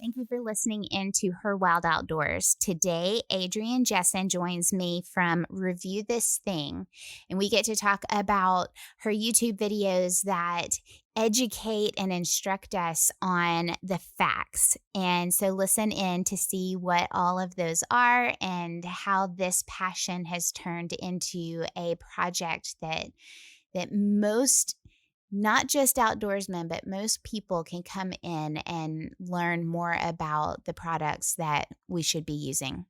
Thank you for listening into Her Wild Outdoors. Today, Adrian Jessen joins me from Review This Thing, and we get to talk about her YouTube videos that educate and instruct us on the facts. And so listen in to see what all of those are and how this passion has turned into a project that most, not just outdoorsmen, but most people can come in and learn more about the products that we should be using.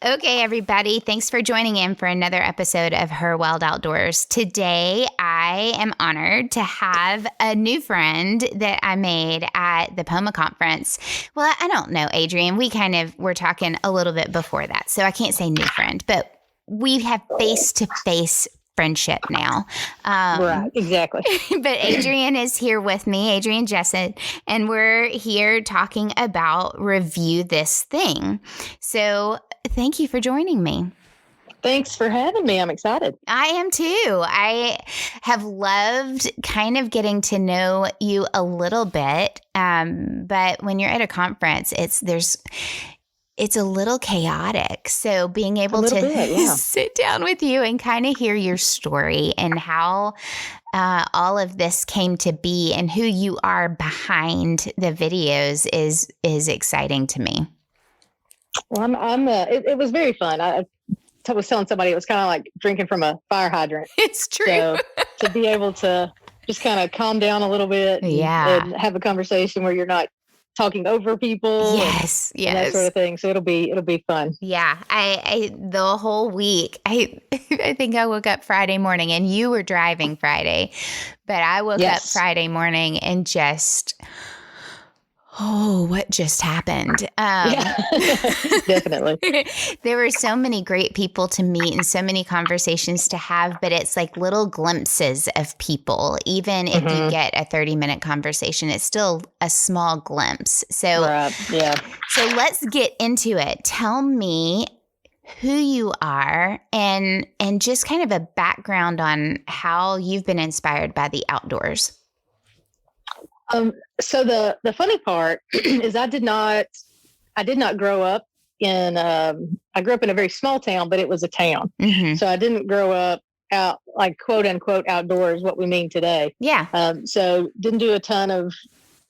Okay, everybody, thanks for joining in for another episode of Her Wild Outdoors. Today, I am honored to have a new friend that I made at the POMA conference. Well, I don't know, Adrian. We're talking a little bit before that, so I can't say new friend, but we have face-to-face friendship now. Right, exactly. But Adrian is here with me, Adrian Jessen, and we're here talking about Review This Thing. So thank you for joining me. Thanks for having me. I'm excited. I am too. I have loved kind of getting to know you a little bit, but when you're at a conference, it's a little chaotic. So being able to sit down with you and kind of hear your story and how all of this came to be and who you are behind the videos is exciting to me. Well, it was very fun. I was telling somebody it was kind of like drinking from a fire hydrant. It's true. So to be able to just kind of calm down a little bit and have a conversation where you're not talking over people, yes, and that sort of thing. So it'll be fun. Yeah, I the whole week. I think I woke up Friday morning, and you were driving Friday, but I woke up Friday morning and just, what just happened? Definitely. There were so many great people to meet and so many conversations to have, but it's like little glimpses of people. Even if you get a 30-minute conversation, it's still a small glimpse. So, So let's get into it. Tell me who you are and just kind of a background on how you've been inspired by the outdoors. So the funny part is I did not grow up in, I grew up in a very small town, but it was a town. Mm-hmm. So I didn't grow up out, like, quote unquote outdoors, what we mean today. Yeah. So didn't do a ton of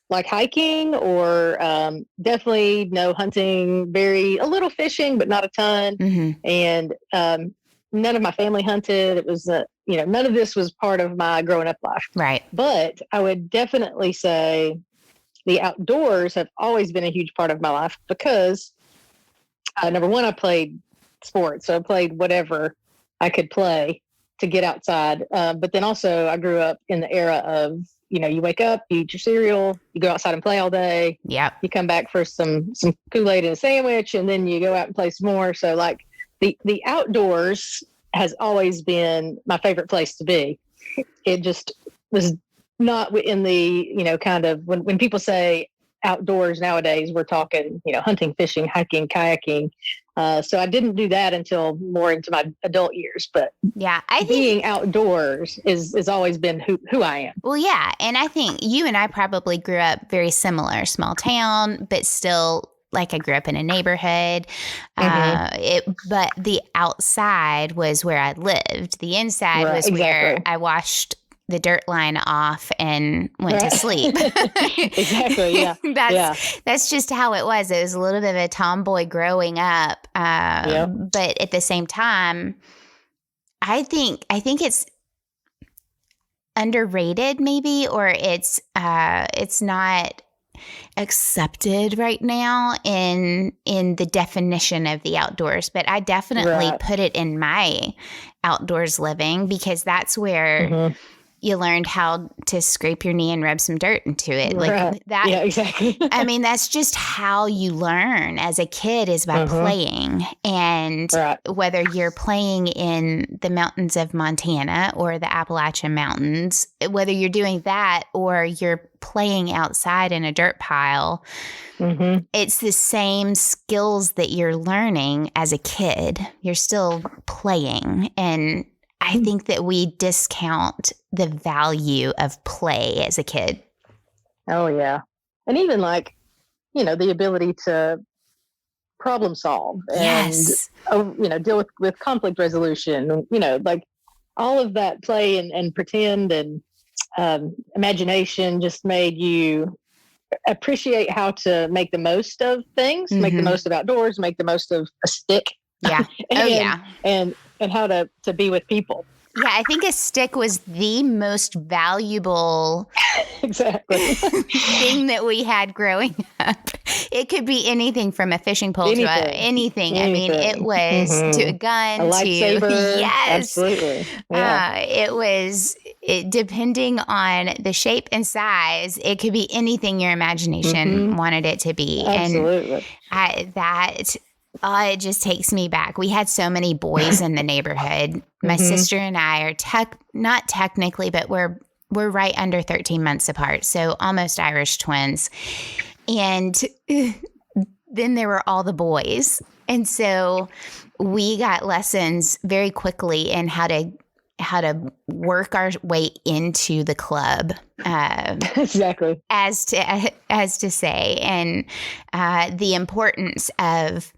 like hiking or definitely no hunting, a little fishing, but not a ton. Mm-hmm. And none of my family hunted. It was, none of this was part of my growing up life. Right. But I would definitely say the outdoors have always been a huge part of my life because number one, I played sports. So I played whatever I could play to get outside. But then also I grew up in the era of, you wake up, you eat your cereal, you go outside and play all day. Yep. You come back for some Kool-Aid and a sandwich, and then you go out and play some more. So like the outdoors has always been my favorite place to be. It just was not in the, kind of when people say outdoors nowadays, we're talking, hunting, fishing, hiking, kayaking. So I didn't do that until more into my adult years, but I think being outdoors is always been who I am. Well, yeah. And I think you and I probably grew up very similar, small town, but still, like, I grew up in a neighborhood, but the outside was where I lived. The inside was where I washed the dirt line off and went to sleep. Exactly. Yeah. That's just how it was. It was a little bit of a tomboy growing up. But at the same time, I think it's underrated maybe, or it's not accepted right now in the definition of the outdoors, but I definitely put it in my outdoors living because that's where you learned how to scrape your knee and rub some dirt into it. Like that. Yeah, exactly. I mean, that's just how you learn as a kid is by playing. And whether you're playing in the mountains of Montana or the Appalachian Mountains, whether you're doing that or you're playing outside in a dirt pile, it's the same skills that you're learning as a kid. You're still playing. And I think that we discount the value of play as a kid. Oh, yeah. And even like the ability to problem solve and, Yes. deal with conflict resolution, like all of that play and pretend and imagination just made you appreciate how to make the most of things, make the most of outdoors, make the most of a stick. Yeah. and how to be with people. Yeah, I think a stick was the most valuable exactly thing that we had growing up. It could be anything from a fishing pole to anything. I mean, it was to a gun, a lightsaber. Yes, absolutely. Yeah. It was depending on the shape and size. It could be anything your imagination wanted it to be. Absolutely. And it just takes me back. We had so many boys in the neighborhood. My sister and I are not technically, but we're right under 13 months apart. So almost Irish twins. And then there were all the boys. And so we got lessons very quickly in how to work our way into the club. Exactly. As to say, and the importance of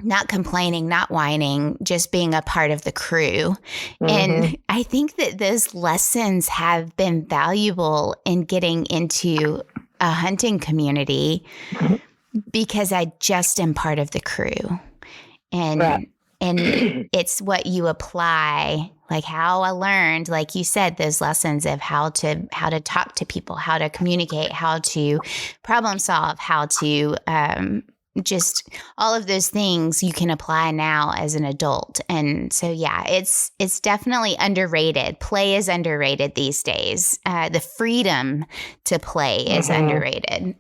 not complaining, not whining, just being a part of the crew. And I think that those lessons have been valuable in getting into a hunting community because I just am part of the crew. And it's what you apply, like how I learned, like you said, those lessons of how to talk to people, how to communicate, how to problem solve, how to just all of those things you can apply now as an adult. And so, yeah, it's definitely underrated. Play is underrated these days. The freedom to play is underrated.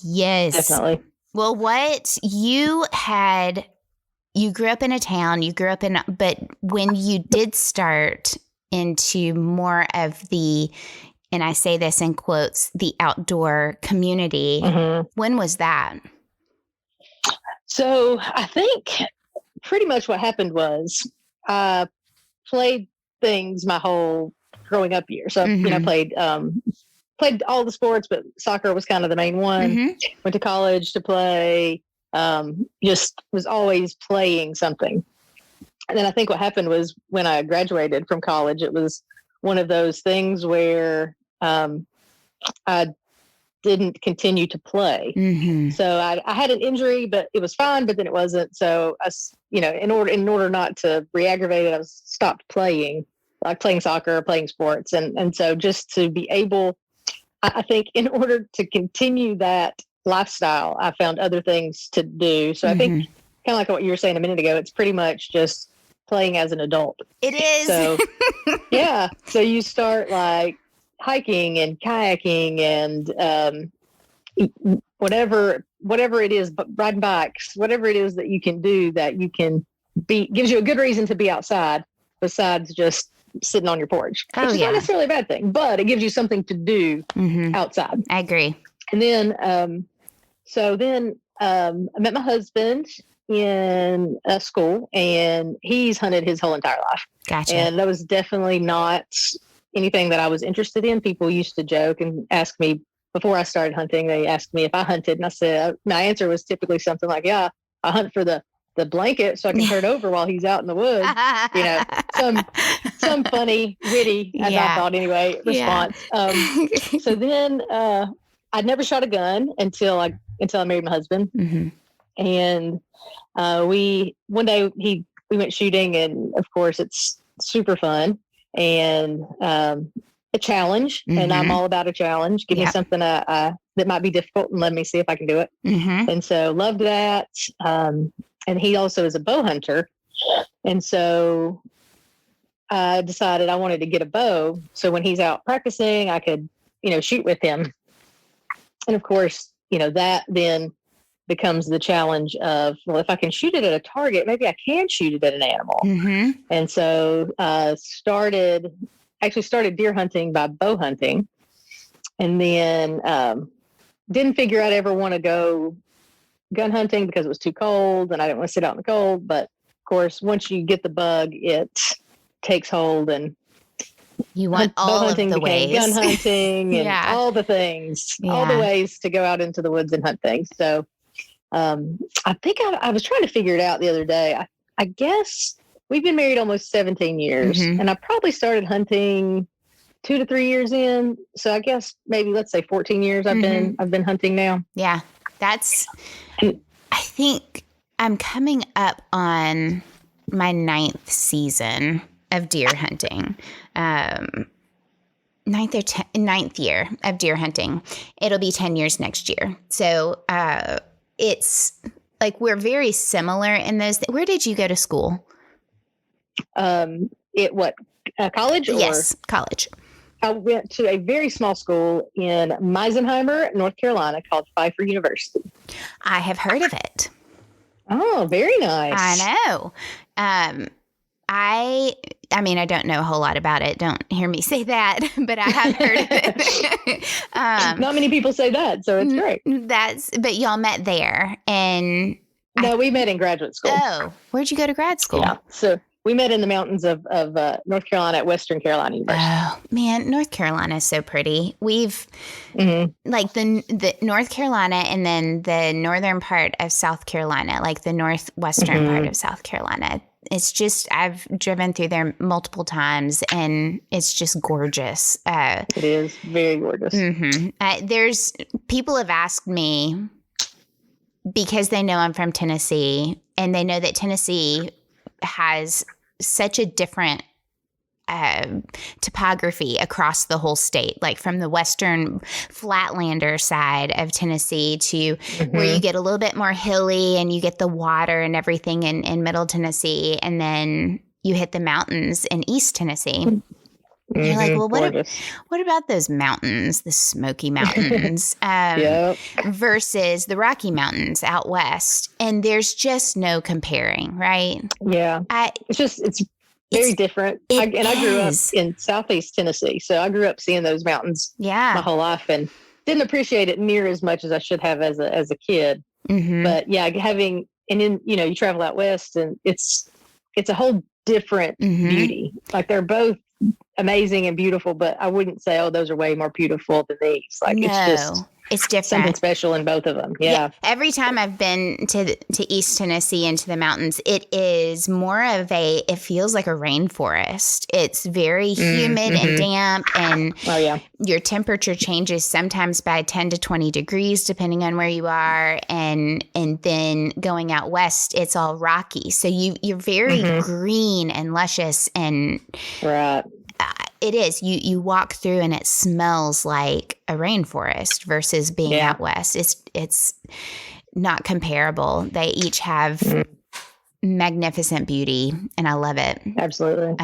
Yes. Definitely. Well, you grew up in a town, but when you did start into more of the, and I say this in quotes, the outdoor community, when was that? So I think pretty much what happened was I played things my whole growing up year. So, played all the sports, but soccer was kind of the main one. Went to college to play, just was always playing something. And then I think what happened was when I graduated from college, it was one of those things where I didn't continue to play. So I had an injury, but it was fine, but then it wasn't. So in order not to re-aggravate it, I stopped playing, like playing soccer, playing sports. And so just to be able, I think in order to continue that lifestyle, I found other things to do. So I think kind of like what you were saying a minute ago, it's pretty much just playing as an adult. It is. So yeah. So you start like hiking and kayaking and whatever it is, riding bikes, whatever it is that you can do that you can gives you a good reason to be outside besides just sitting on your porch, which is not necessarily a bad thing, but it gives you something to do outside. I agree. And then, I met my husband in school, and he's hunted his whole entire life. Gotcha. And that was definitely not anything that I was interested in. People used to joke and ask me before I started hunting, they asked me if I hunted, and I said, my answer was typically something like, yeah, I hunt for the blanket so I can turn over while he's out in the woods. Some funny, witty, as I thought anyway, response. So then I'd never shot a gun until I married my husband. And one day we went shooting, and of course it's super fun and a challenge, and I'm all about a challenge. Give me something that might be difficult and let me see if I can do it. And so loved that. And he also is a bow hunter. And so I decided I wanted to get a bow. So when he's out practicing, I could, shoot with him. And of course, that then becomes the challenge of, well, if I can shoot it at a target, maybe I can shoot it at an animal. And so started deer hunting by bow hunting. And then didn't figure I'd ever want to go gun hunting because it was too cold and I didn't want to sit out in the cold. But of course, once you get the bug, it takes hold and You want bow all of hunting the became ways. gun hunting and Yeah. all the things, all Yeah. the ways to go out into the woods and hunt things. So I think I was trying to figure it out the other day. I guess we've been married almost 17 years, Mhm. and I probably started hunting 2 to 3 years in. So I guess maybe let's say 14 years I've been hunting now. Yeah. I think I'm coming up on my 9th season of deer hunting. 9th year of deer hunting. It'll be 10 years next year. So it's like we're very similar in those. Where did you go to school? College? Yes, college. I went to a very small school in Meisenheimer, North Carolina, called Pfeiffer University. I have heard of it. Oh, very nice. I know. I mean, I don't know a whole lot about it. Don't hear me say that, but I have heard of it. Not many people say that, so it's great. But y'all met there, and no, we met in graduate school. Oh, where'd you go to grad school? Yeah, so we met in the mountains of North Carolina at Western Carolina University. Oh man, North Carolina is so pretty. We've like the North Carolina and then the northern part of South Carolina, like the northwestern part of South Carolina. It's just, I've driven through there multiple times and it's just gorgeous. It is very gorgeous. There's people have asked me because they know I'm from Tennessee and they know that Tennessee has such a different topography across the whole state, like from the western flatlander side of Tennessee to where you get a little bit more hilly and you get the water and everything in middle Tennessee. And then you hit the mountains in East Tennessee. You're like, well, what about those mountains, the Smoky Mountains, versus the Rocky Mountains out west? And there's just no comparing, right? Yeah. It's very different. I grew up in Southeast Tennessee. So I grew up seeing those mountains my whole life and didn't appreciate it near as much as I should have as a kid. But yeah, you travel out west and it's a whole different beauty. Like they're both amazing and beautiful, but I wouldn't say, oh, those are way more beautiful than these. Like it's different. Something special in both of them. Yeah. Every time I've been to East Tennessee and to the mountains, it is more of it feels like a rainforest. It's very humid and damp and your temperature changes sometimes by 10 to 20 degrees depending on where you are. And then going out west, it's all rocky. So you're very green and luscious and it is. You walk through and it smells like a rainforest versus being out west. It's not comparable. They each have magnificent beauty, and I love it. Absolutely.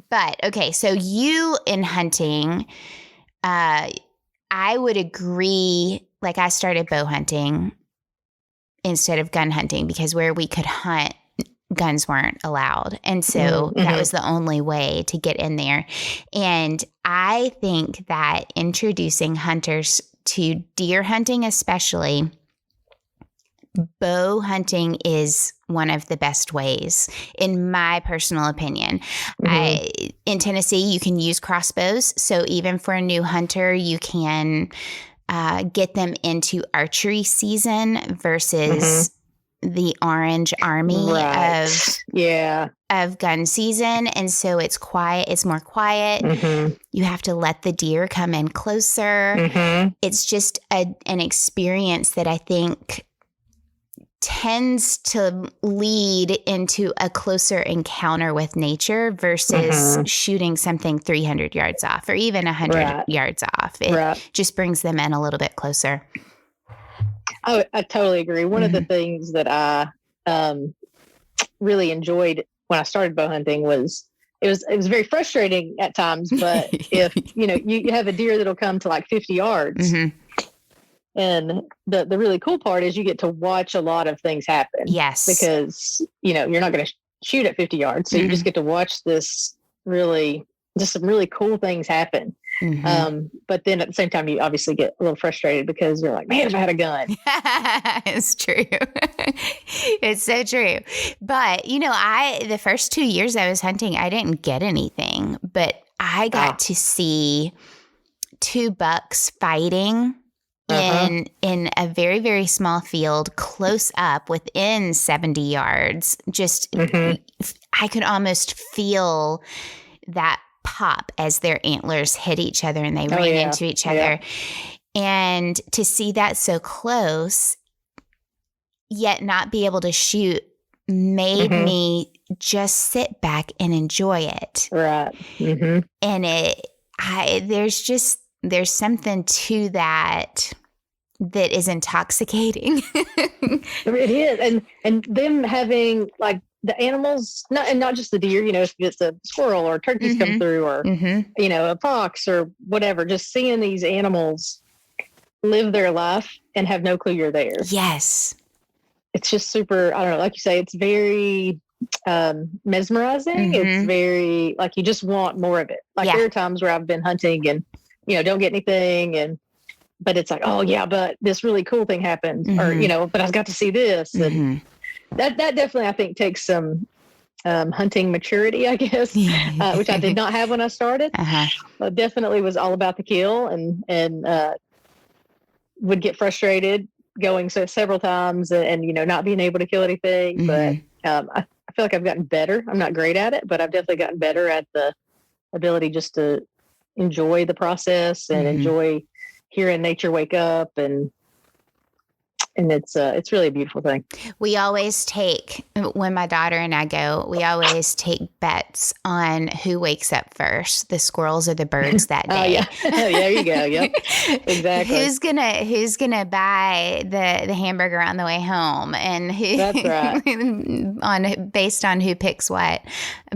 But okay, so you in hunting, I would agree. Like I started bow hunting instead of gun hunting because where we could hunt, guns weren't allowed. And so that was the only way to get in there. And I think that introducing hunters to deer hunting, especially, bow hunting is one of the best ways, in my personal opinion. In Tennessee, you can use crossbows. So even for a new hunter, you can get them into archery season versus the orange army of gun season. And so it's quiet. It's more quiet. You have to let the deer come in closer. It's just an experience that I think tends to lead into a closer encounter with nature versus shooting something 300 yards off or even 100 yards off. It just brings them in a little bit closer. I totally agree. One of the things that I really enjoyed when I started bow hunting was it was very frustrating at times, but if you have a deer that'll come to like 50 yards, and the really cool part is you get to watch a lot of things happen. Yes, because you're not going to shoot at 50 yards, so you just get to watch some really cool things happen. But then at the same time, you obviously get a little frustrated because you're like, man, if I had a gun. It's true. It's so true. But, the first 2 years I was hunting, I didn't get anything, but I got to see 2 bucks fighting in a very, very small field, close up within 70 yards. Just, I could almost feel that pop as their antlers hit each other and they ran into each other. And to see that so close, yet not be able to shoot, made me just sit back and enjoy it. Right. And there's something to that is intoxicating. It is. And them having like the animals, not just the deer, if it's a squirrel or turkeys come through or, a fox or whatever, just seeing these animals live their life and have no clue you're there. Yes. It's just super, I don't know, like you say, it's very mesmerizing. It's very, like, you just want more of it. Like there are times where I've been hunting and, don't get anything. But it's like, oh yeah, but this really cool thing happened or, but I got to see this. And that definitely, I think, takes some hunting maturity, I guess, which I did not have when I started. But definitely was all about the kill and would get frustrated going several times and not being able to kill anything. But I feel like I've gotten better. I'm not great at it, but I've definitely gotten better at the ability just to enjoy the process and enjoy hearing nature wake up, and it's really a beautiful thing. We always take, when my daughter and I go, we always take bets on who wakes up first, the squirrels or the birds that day. There you go. Yep. Exactly. Who's gonna buy the hamburger on the way home, and who? That's right. Based on who picks what.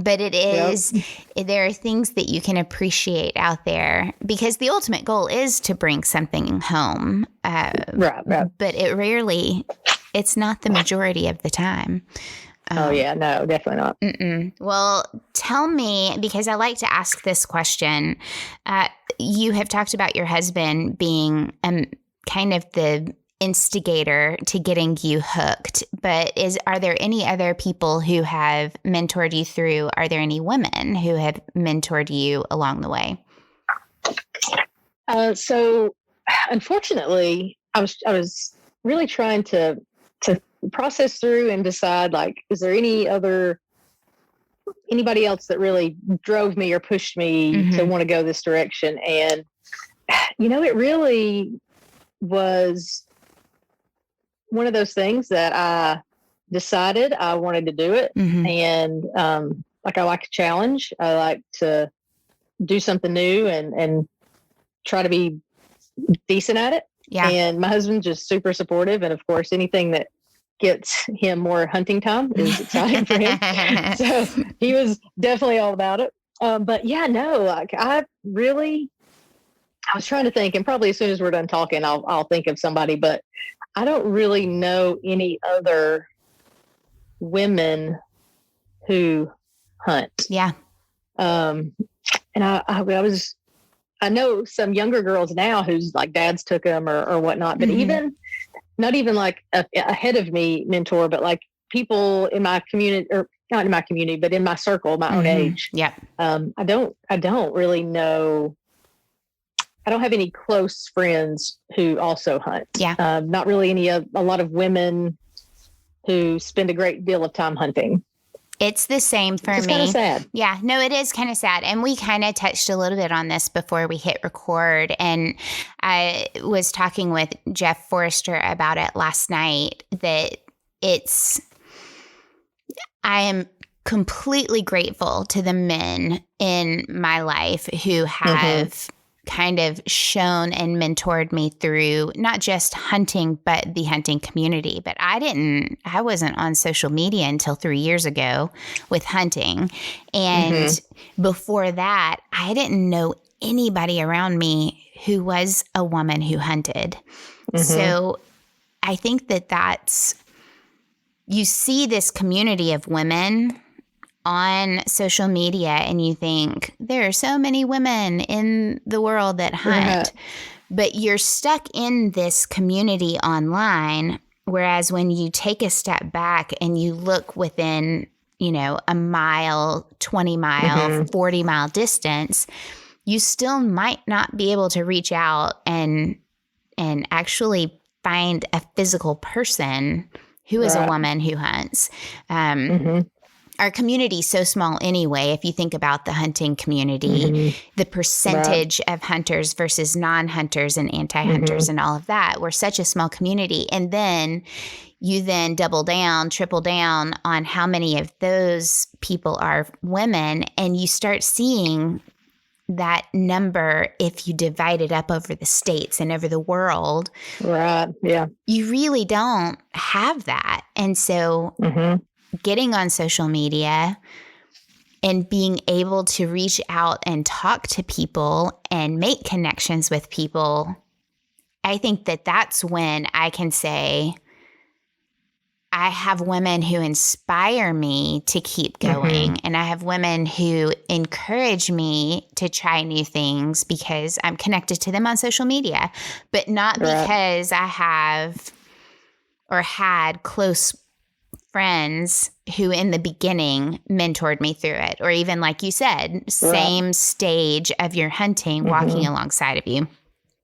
But it is, there are things that you can appreciate out there because the ultimate goal is to bring something home. Right. But it's not the majority of the time. No, definitely not. Well, tell me, because I like to ask this question. You have talked about your husband being kind of the instigator to getting you hooked, but are there any other people who have mentored you through? Are there any women who have mentored you along the way? So unfortunately, I was really trying to process through and decide, like, is there anybody else that really drove me or pushed me to want to go this direction? And, it really was one of those things that I decided I wanted to do it. And, I like a challenge. I like to do something new and try to be decent at it. Yeah. And my husband's just super supportive. And of course, anything that gets him more hunting time is exciting for him. So he was definitely all about it. But I was trying to think, and probably as soon as we're done talking, I'll think of somebody, but I don't really know any other women who hunt. Yeah. And I know some younger girls now whose like dads took them or whatnot, but not even like ahead of me mentor, but like people in my community, or not in my community, but in my circle, my own age. Yeah. I don't really know. I don't have any close friends who also hunt. Yeah. Not really a lot of women who spend a great deal of time hunting. It's the same for me. It's kind of sad. Yeah, no, it is kind of sad. And we kind of touched a little bit on this before we hit record. And I was talking with Jeff Forrester about it last night, that I am completely grateful to the men in my life who have kind of shown and mentored me through not just hunting, but the hunting community. But I wasn't on social media until 3 years ago with hunting. And before that, I didn't know anybody around me who was a woman who hunted. So I think that's, you see this community of women on social media and you think there are so many women in the world that hunt, but you're stuck in this community online. Whereas when you take a step back and you look within a mile, 20 mile, 40 mile distance, you still might not be able to reach out and actually find a physical person who is a woman who hunts. Our community is so small anyway. If you think about the hunting community, the percentage of hunters versus non-hunters and anti-hunters and all of that, we're such a small community. And then you then double down, triple down on how many of those people are women, and you start seeing that number if you divide it up over the states and over the world. Right. Yeah. You really don't have that. And so getting on social media and being able to reach out and talk to people and make connections with people, I think that that's when I can say I have women who inspire me to keep going, and I have women who encourage me to try new things because I'm connected to them on social media, but not because I have or had close friends who in the beginning mentored me through it, or even like you said, same stage of your hunting, walking alongside of you.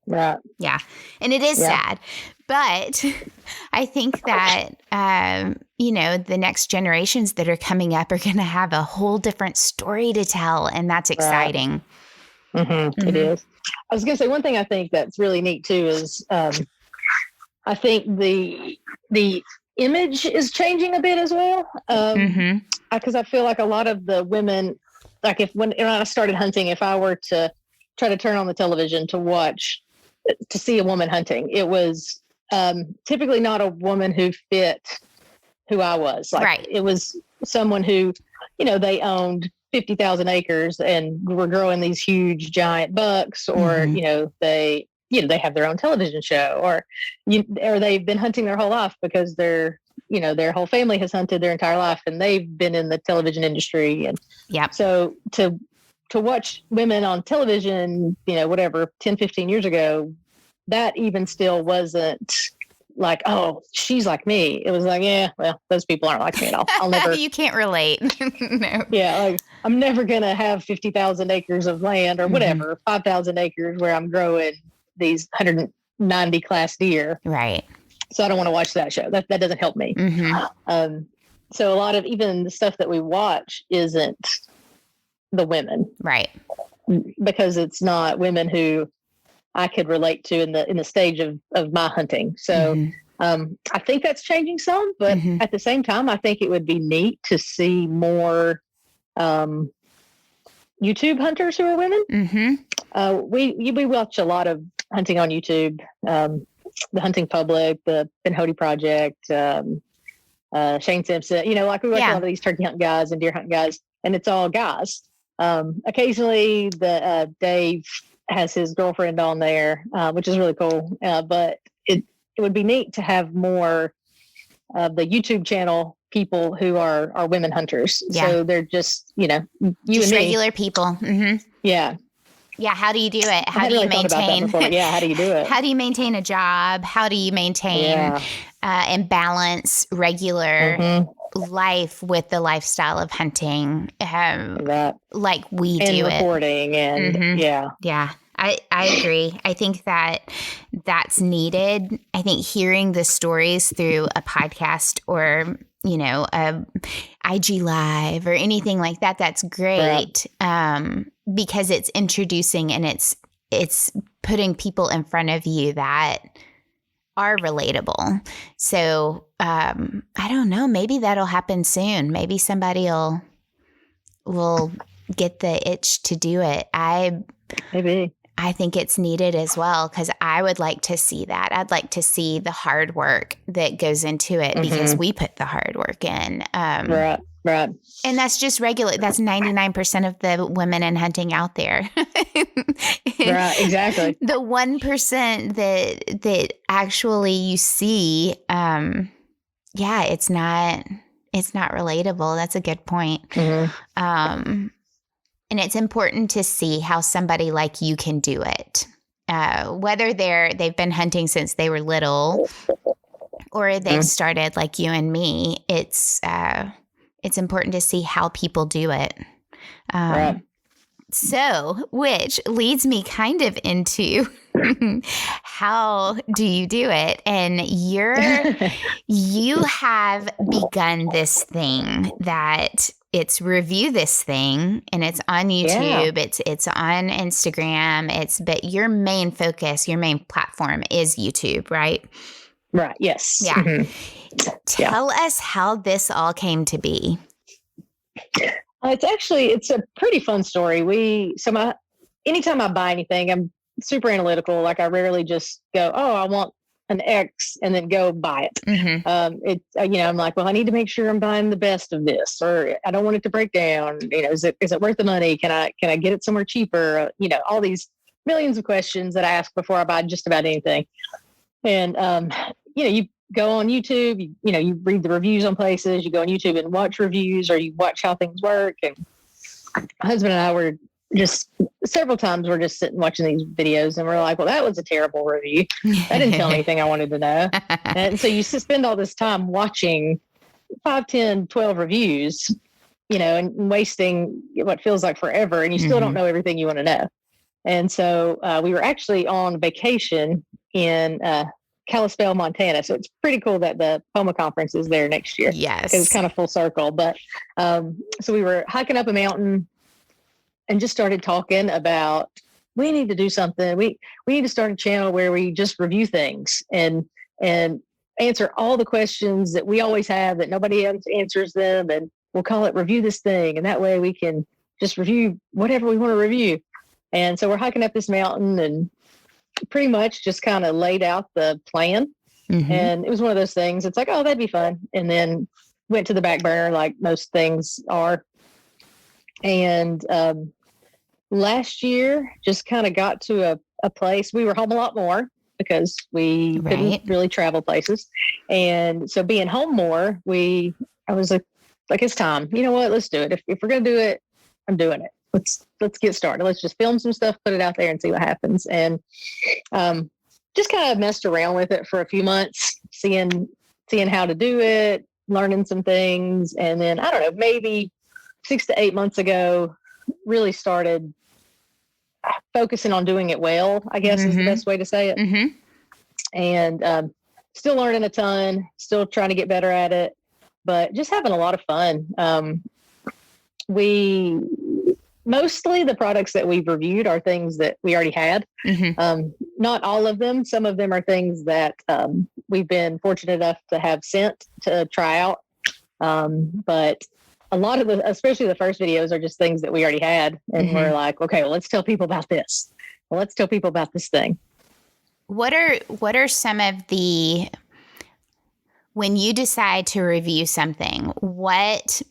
Right. Yeah. And it is sad, but I think that, the next generations that are coming up are going to have a whole different story to tell. And that's exciting. It is. I was going to say one thing I think that's really neat too is, I think the image is changing a bit as well. Because I feel like a lot of the women, like when I started hunting, if I were to try to turn on the television to see a woman hunting, it was typically not a woman who fit who I was. It was someone who, they owned 50,000 acres and were growing these huge giant bucks, or, they have their own television show, or they've been hunting their whole life because their whole family has hunted their entire life and they've been in the television industry. And so to watch women on television, 10, 15 years ago, that even still wasn't like, oh, she's like me. It was like, yeah, well, those people aren't like me at all. I'll never. You can't relate. No. Yeah. Like, I'm never going to have 50,000 acres of land or whatever, 5,000 acres where I'm growing these 190 class deer. Right. So I don't want to watch that show. That doesn't help me. So a lot of even the stuff that we watch isn't the women. Right. Because it's not women who I could relate to in the stage of my hunting. So I think that's changing some, but at the same time, I think it would be neat to see more YouTube hunters who are women. We watch a lot of hunting on YouTube, the Hunting Public, the Ben Hody Project, Shane Simpson, we watch a lot of these turkey hunt guys and deer hunt guys, and it's all guys. Occasionally Dave has his girlfriend on there, which is really cool. But it would be neat to have more of the YouTube channel people who are women hunters. Yeah. So they're just, you just and regular people. Yeah. Yeah. How do you do it? How do you maintain? Yeah. How do you do it? How do you maintain a job? How do you maintain and balance regular life with the lifestyle of hunting, like we and do reporting it. And yeah. I agree. I think that's needed. I think hearing the stories through a podcast or, a IG Live or anything like that, that's great. Because it's introducing and it's putting people in front of you that are relatable. So I don't know, maybe that'll happen soon. Maybe somebody will get the itch to do it. I think it's needed as well, because I would like to see that. I'd like to see the hard work that goes into it because we put the hard work in. Right. And that's just regular. That's 99% of the women in hunting out there. Right, exactly. The 1% that actually you see, it's not relatable. That's a good point. And it's important to see how somebody like you can do it. Whether they've been hunting since they were little or they've started like you and me, it's it's important to see how people do it. Right. So, which leads me kind of into how do you do it? And you have begun this thing that it's review this thing, and it's on YouTube, it's on Instagram, but your main focus, your main platform is YouTube, right? Right. Yes. Yeah. Mm-hmm. Tell us how this all came to be. It's a pretty fun story. Anytime I buy anything, I'm super analytical. Like I rarely just go, oh, I want an X and then go buy it. Mm-hmm. I'm like, well, I need to make sure I'm buying the best of this, or I don't want it to break down. Is it worth the money? Can I get it somewhere cheaper? All these millions of questions that I ask before I buy just about anything. And, you go on YouTube, you read the reviews on places, you go on YouTube and watch reviews, or you watch how things work. And my husband and I were just several times we're just sitting watching these videos, and we're like, well, that was a terrible review. That didn't tell anything I wanted to know. And so you spend all this time watching 5, 10, 12 reviews, and wasting what feels like forever. And you still don't know everything you want to know. And so we were actually on vacation in Kalispell, Montana. So it's pretty cool that the POMA conference is there next year. Yes. It's kind of full circle. But so we were hiking up a mountain and just started talking about, we need to do something. We need to start a channel where we just review things and answer all the questions that we always have that nobody else answers them. And we'll call it Review This Thing. And that way we can just review whatever we want to review. And so we're hiking up this mountain and pretty much just kind of laid out the plan. Mm-hmm. And it was one of those things. It's like, oh, that'd be fun. And then went to the back burner like most things are. And last year just kind of got to a place. We were home a lot more because we couldn't really travel places. And so being home more, I was like, it's time. You know what? Let's do it. If we're going to do it, I'm doing it. Let's get started. Let's just film some stuff, put it out there and see what happens. And just kind of messed around with it for a few months, seeing how to do it, learning some things. And then, I don't know, maybe 6 to 8 months ago, really started focusing on doing it well, I guess is the best way to say it. Mm-hmm. And still learning a ton, still trying to get better at it, but just having a lot of fun. Mostly the products that we've reviewed are things that we already had. Mm-hmm. Not all of them. Some of them are things that we've been fortunate enough to have sent to try out. But a lot of especially the first videos are just things that we already had. And we're like, okay, well, let's tell people about this. Well, let's tell people about this thing. What are some of when you decide to review something,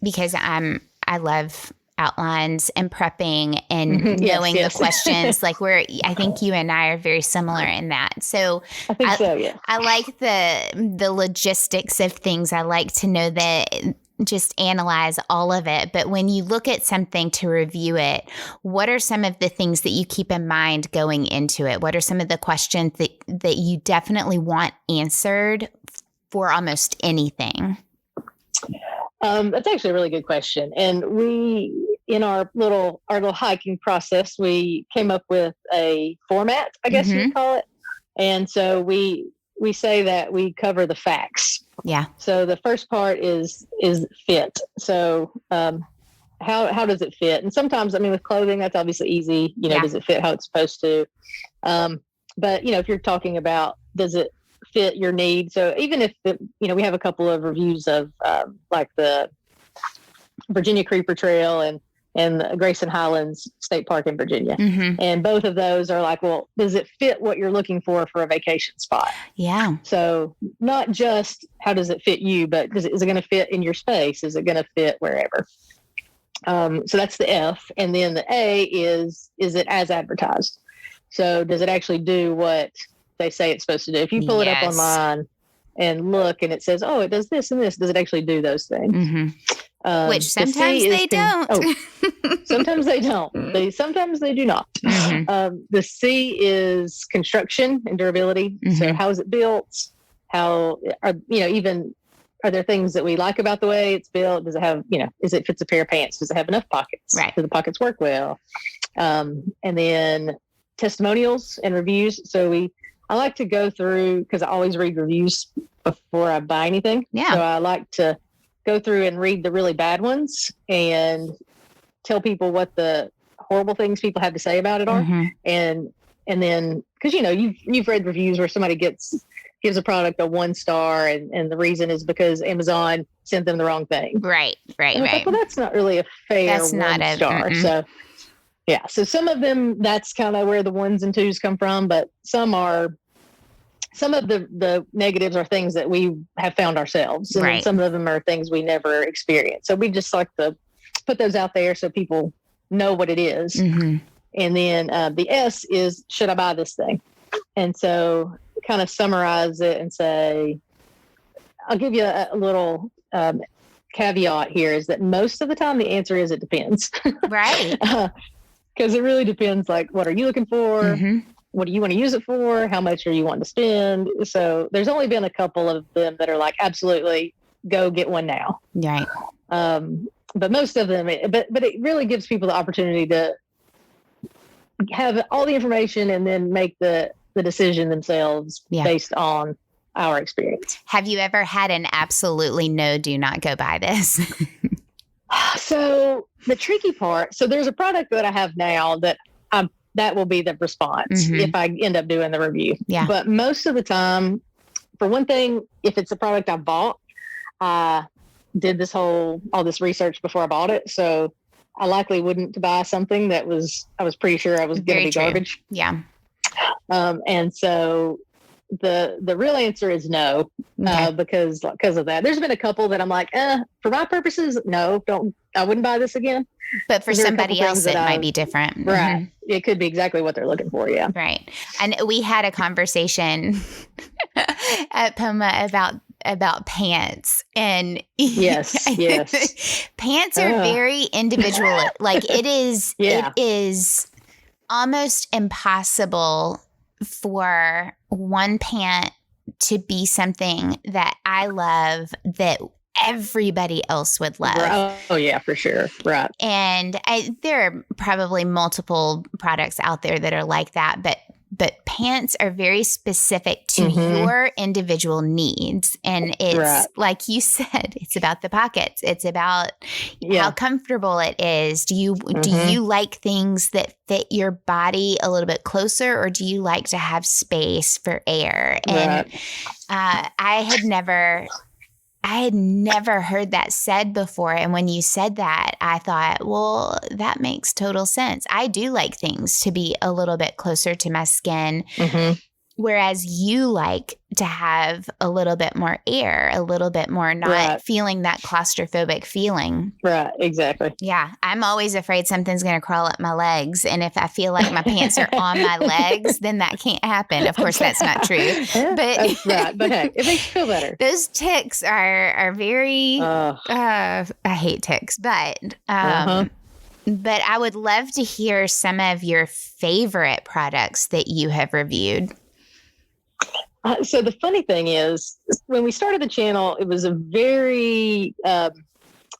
because I love outlines and prepping and knowing the questions, like I think you and I are very similar in that. So I think so, yeah. I like the logistics of things. I like to know that, just analyze all of it. But when you look at something to review it, what are some of the things that you keep in mind going into it? What are some of the questions that you definitely want answered for almost anything? That's actually a really good question. And in our little hiking process, we came up with a format, I guess you'd call it. And so we say that we cover the facts. Yeah. So the first part is fit. So how does it fit? And sometimes, with clothing, that's obviously easy. Does it fit how it's supposed to? But if you're talking about, does it fit your need? So even if we have a couple of reviews of like the Virginia Creeper Trail and the Grayson Highlands State Park in Virginia. Mm-hmm. And both of those are like, well, does it fit what you're looking for a vacation spot? Yeah. So not just how does it fit you, but is it going to fit in your space? Is it going to fit wherever? So that's the F. And then the A is it as advertised? So does it actually do what they say it's supposed to do? If you pull it up online and look and it says, oh, it does this and this, does it actually do those things? Mm-hmm. Which sometimes they don't. Sometimes they don't. Sometimes they do not. Mm-hmm. The C is construction and durability. Mm-hmm. So how is it built? How are even are there things that we like about the way it's built? Does it have, is it fits a pair of pants? Does it have enough pockets? Right. Do the pockets work well? And then testimonials and reviews. So I like to go through, because I always read reviews before I buy anything. Yeah. So I like to go through and read the really bad ones and tell people what the horrible things people have to say about it are. Mm-hmm. And then, because you've read reviews where somebody gives a product a 1 star, and the reason is because Amazon sent them the wrong thing. Right. Like, well, that's not really a fair that's 1 not star. Mm-mm. So yeah, so some of them, that's kind of where the 1s and 2s come from, but some of the negatives are things that we have found ourselves, and then some of them are things we never experienced. So we just like to put those out there so people know what it is. Mm-hmm. And then the S is, should I buy this thing? And so kind of summarize it and say, I'll give you a little caveat here, is that most of the time the answer is it depends. Right. Because it really depends, like, what are you looking for? Mm-hmm. What do you want to use it for? How much are you wanting to spend? So there's only been a couple of them that are like, absolutely, go get one now. Right. But most of them, but it really gives people the opportunity to have all the information and then make the decision themselves based on our experience. Have you ever had an absolutely no, do not go buy this? So the tricky part, so there's a product that I have now that that will be the response if I end up doing the review. Yeah. But most of the time, for one thing, if it's a product I bought, I did all this research before I bought it. So I likely wouldn't buy something that I was pretty sure I was going to be garbage. Yeah. And so the real answer is no, because of that. There's been a couple that I'm like, for my purposes, no, I wouldn't buy this again. But for somebody else, it might be different. Right. Mm-hmm. It could be exactly what they're looking for. Yeah. Right. And we had a conversation at Poma about pants, and yes. pants are very individual. Like it is almost impossible for one pant to be something that I love that everybody else would love. Oh yeah, for sure. Right. And there are probably multiple products out there that are like that, but pants are very specific to your individual needs. And it's like you said, it's about the pockets. It's about how comfortable it is. Do you like things that fit your body a little bit closer, or do you like to have space for air? And I had never heard that said before. And when you said that, I thought, well, that makes total sense. I do like things to be a little bit closer to my skin, whereas you like to have a little bit more air, a little bit more not feeling that claustrophobic feeling. Right, exactly. Yeah. I'm always afraid something's going to crawl up my legs. And if I feel like my pants are on my legs, then that can't happen. Of course, that's not true. But that's right. But hey, it makes you feel better. Those ticks are very, I hate ticks, but I would love to hear some of your favorite products that you have reviewed. So the funny thing is, when we started the channel, it was a very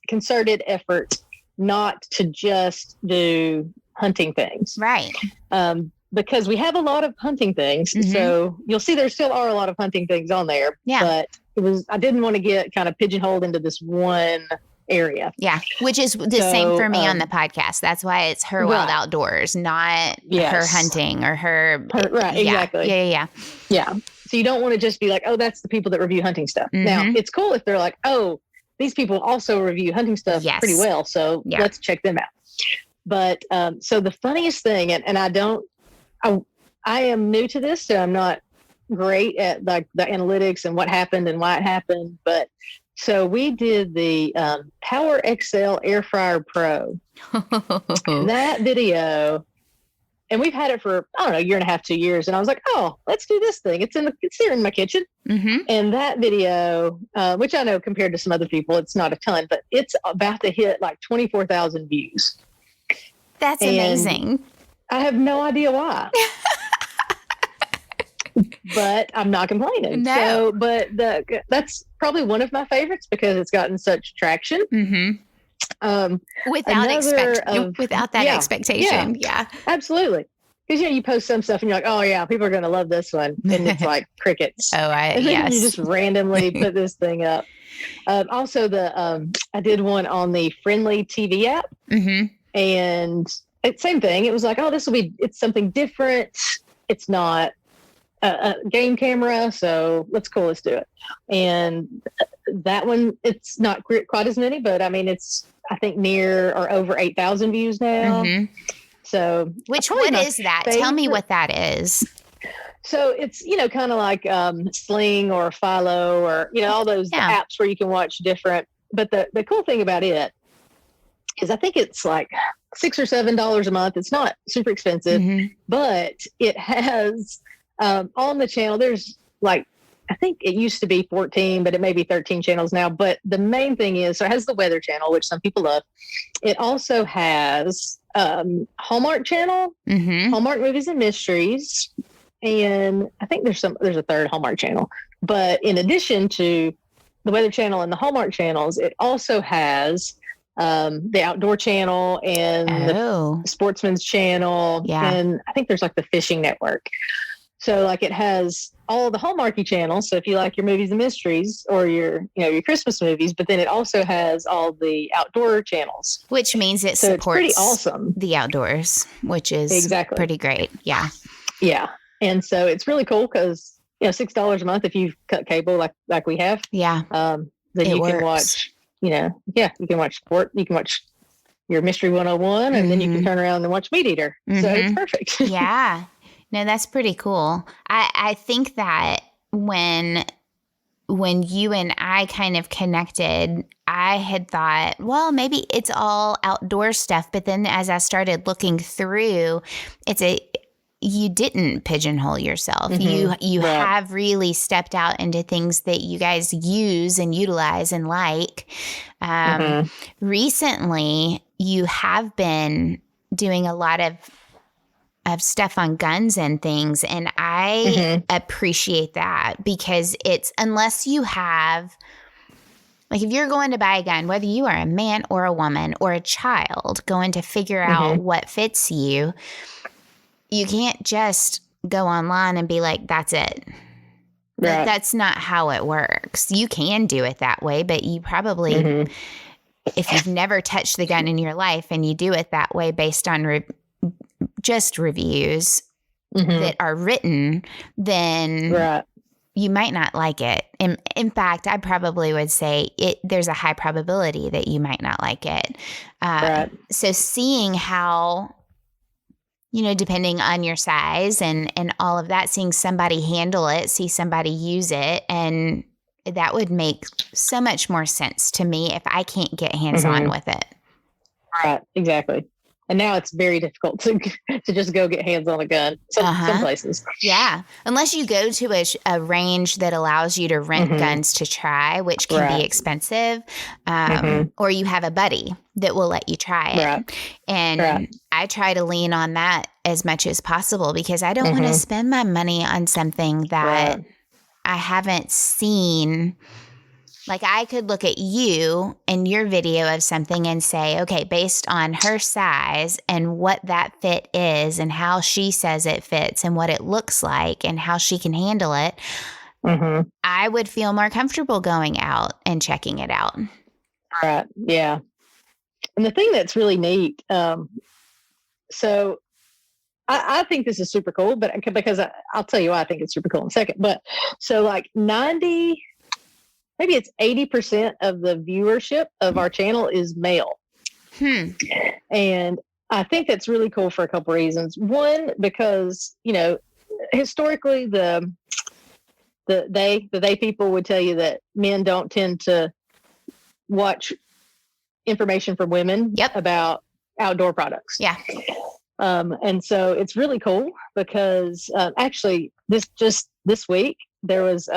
concerted effort not to just do hunting things. Right. Because we have a lot of hunting things. So you'll see there still are a lot of hunting things on there. Yeah. But I didn't want to get kind of pigeonholed into this one area. Yeah. Which is the same for me on the podcast. That's why it's her wild outdoors, not her hunting or her. Right. Exactly. Yeah. So you don't want to just be like, oh, that's the people that review hunting stuff. Now, it's cool if they're like, oh, these people also review hunting stuff pretty well. So let's check them out. But so the funniest thing, and I am new to this, so I'm not great at like the analytics and what happened and why it happened. But so we did the Power XL Air Fryer Pro. That video. And we've had it for, I don't know, a year and a half, 2 years. And I was like, oh, let's do this thing. It's here in my kitchen. And that video, which I know compared to some other people, it's not a ton, but it's about to hit like 24,000 views. That's amazing. I have no idea why. but I'm not complaining. No. So, but that's probably one of my favorites because it's gotten such traction. Without that expectation. Yeah. Absolutely. Because you post some stuff and you're like, oh yeah, people are going to love this one, and it's like crickets. And then you just randomly put this thing up. Also, I did one on the Friendly TV app, and same thing. It was like, oh, it's something different. It's not a game camera, so let's do it. And that one, it's not quite as many, but I mean, it's I think near or over 8,000 views now. So, what is that? Tell me what that is. So it's, kind of like Sling or Philo or, all those apps where you can watch different. But the cool thing about it is I think it's like $6 or $7 a month. It's not super expensive, but it has on the channel, there's like, I think it used to be 14, but it may be 13 channels now. But the main thing is, so it has the Weather Channel, which some people love. It also has Hallmark Channel, Hallmark Movies and Mysteries, and I think there's a third Hallmark Channel. But in addition to the Weather Channel and the Hallmark channels, it also has the Outdoor Channel and the Sportsman's Channel, and I think there's like the Fishing Network. So like it has all the Hallmarky channels. So if you like your movies and mysteries or your Christmas movies, but then it also has all the outdoor channels, which means it supports pretty awesome the outdoors, which is pretty great. Yeah. Yeah. And so it's really cool because, $6 a month, if you cut cable like we have, then you can watch, you can watch sport, you can watch your Mystery 101, and then you can turn around and watch Meat Eater. So it's perfect. Yeah. No, that's pretty cool. I think that when you and I kind of connected, I had thought, well, maybe it's all outdoor stuff. But then as I started looking through, you didn't pigeonhole yourself. You have really stepped out into things that you guys use and utilize and like. Recently, you have been doing a lot of stuff on guns and things. And I appreciate that because unless you have, like if you're going to buy a gun, whether you are a man or a woman or a child going to figure out what fits you, you can't just go online and be like, that's it. Right. That's not how it works. You can do it that way, but you probably, if you've never touched the gun in your life and you do it that way based on just reviews that are written, then you might not like it. In fact, I probably would say there's a high probability that you might not like it. So seeing how, depending on your size and all of that, seeing somebody handle it, see somebody use it, and that would make so much more sense to me if I can't get hands-on with it. Right, exactly. And now it's very difficult to just go get hands on a gun. Some places. Yeah. Unless you go to a range that allows you to rent guns to try, which can be expensive. Or you have a buddy that will let you try it. And I try to lean on that as much as possible because I don't want to spend my money on something that I haven't seen. Like I could look at you and your video of something and say, okay, based on her size and what that fit is and how she says it fits and what it looks like and how she can handle it, I would feel more comfortable going out and checking it out. Right. Yeah. And the thing that's really neat, so I think this is super cool, but because I'll tell you why I think it's super cool in a second. But so like maybe it's 80% of the viewership of our channel is male. And I think that's really cool for a couple reasons. One, because, historically the they people would tell you that men don't tend to watch information from women about outdoor products. Yeah. And so it's really cool because actually this week there was,